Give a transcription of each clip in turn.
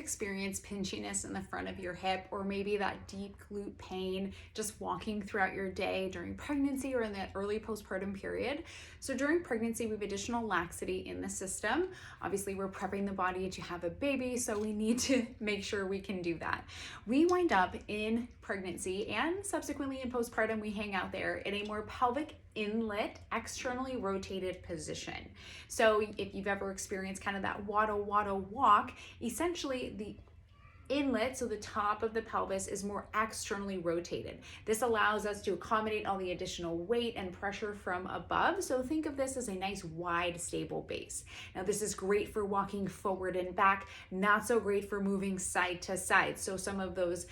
experience pinchiness in the front of your hip, or maybe that deep glute pain just walking throughout your day during pregnancy or in that early postpartum period. So during pregnancy, we have additional laxity in the system. Obviously, we're prepping the body to have a baby, so we need to make sure we can do that. We wind up in pregnancy and subsequently in postpartum, we hang out there in a more pelvic inlet, externally rotated position. So if you've ever experienced kind of that waddle walk, essentially the inlet, so the top of the pelvis, is more externally rotated. This allows us to accommodate all the additional weight and pressure from above. So think of this as a nice wide, stable base. Now this is great for walking forward and back, not so great for moving side to side. So some of those,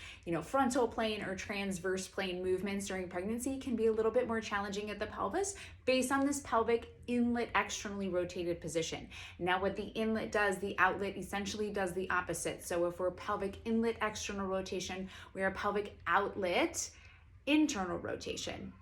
frontal plane or transverse plane movements during pregnancy can be a little bit more challenging at the pelvis based on this pelvic inlet externally rotated position. Now what the inlet does, the outlet essentially does the opposite. So if we're pelvic inlet external rotation, we are pelvic outlet internal rotation.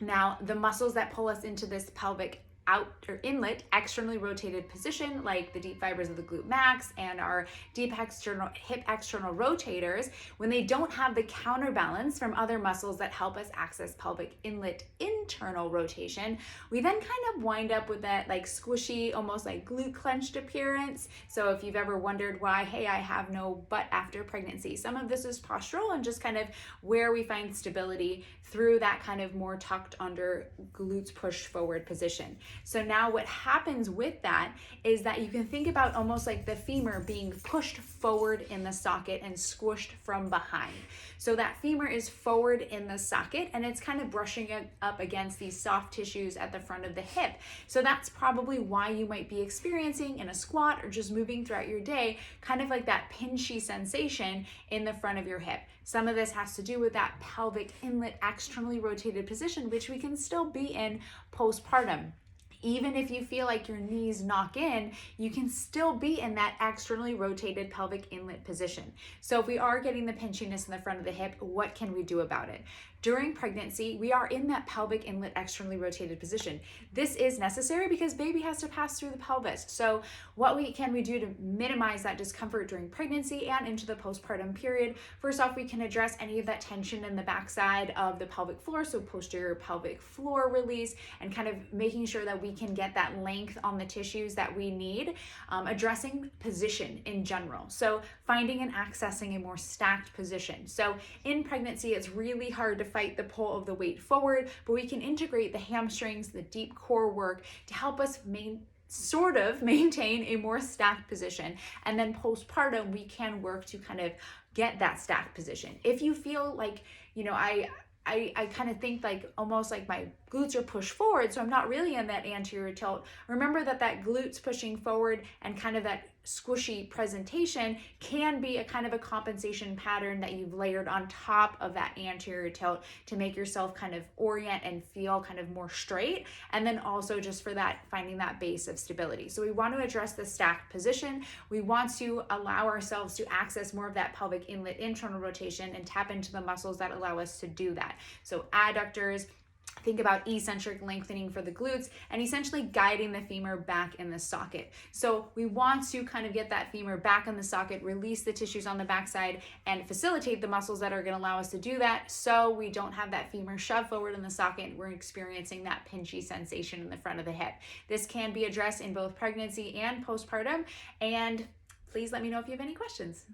Now the muscles that pull us into this pelvic out or inlet externally rotated position, like the deep fibers of the glute max and our deep external hip external rotators, when they don't have the counterbalance from other muscles that help us access pelvic inlet internal rotation, we then kind of wind up with that like squishy, almost like glute clenched appearance. So if you've ever wondered why, hey, I have no butt after pregnancy, some of this is postural and just kind of where we find stability through that kind of more tucked under glutes pushed forward position. So now what happens with that is that you can think about almost like the femur being pushed forward in the socket and squished from behind. So that femur is forward in the socket and it's kind of brushing it up against these soft tissues at the front of the hip. So that's probably why you might be experiencing in a squat or just moving throughout your day, kind of like that pinchy sensation in the front of your hip. Some of this has to do with that pelvic inlet externally rotated position, which we can still be in postpartum. Even if you feel like your knees knock in, you can still be in that externally rotated pelvic inlet position. So if we are getting the pinchiness in the front of the hip, what can we do about it? During pregnancy, we are in that pelvic inlet externally rotated position. This is necessary because baby has to pass through the pelvis. So what can we do to minimize that discomfort during pregnancy and into the postpartum period? First off, we can address any of that tension in the backside of the pelvic floor, so posterior pelvic floor release, and kind of making sure that we can get that length on the tissues that we need, addressing position in general. So finding and accessing a more stacked position. So in pregnancy, it's really hard to fight the pull of the weight forward, but we can integrate the hamstrings, the deep core work to help us maintain a more stacked position. And then postpartum, we can work to kind of get that stacked position. If you feel like, I kind of think like almost like my glutes are pushed forward, so I'm not really in that anterior tilt. Remember that glutes pushing forward and kind of that squishy presentation can be a kind of a compensation pattern that you've layered on top of that anterior tilt to make yourself kind of orient and feel kind of more straight. And then also just for that, finding that base of stability. So we want to address the stacked position. We want to allow ourselves to access more of that pelvic inlet internal rotation and tap into the muscles that allow us to do that. So adductors, think about eccentric lengthening for the glutes and essentially guiding the femur back in the socket. So we want to kind of get that femur back in the socket, release the tissues on the backside, and facilitate the muscles that are going to allow us to do that so we don't have that femur shoved forward in the socket and we're experiencing that pinchy sensation in the front of the hip. This can be addressed in both pregnancy and postpartum, and please let me know if you have any questions.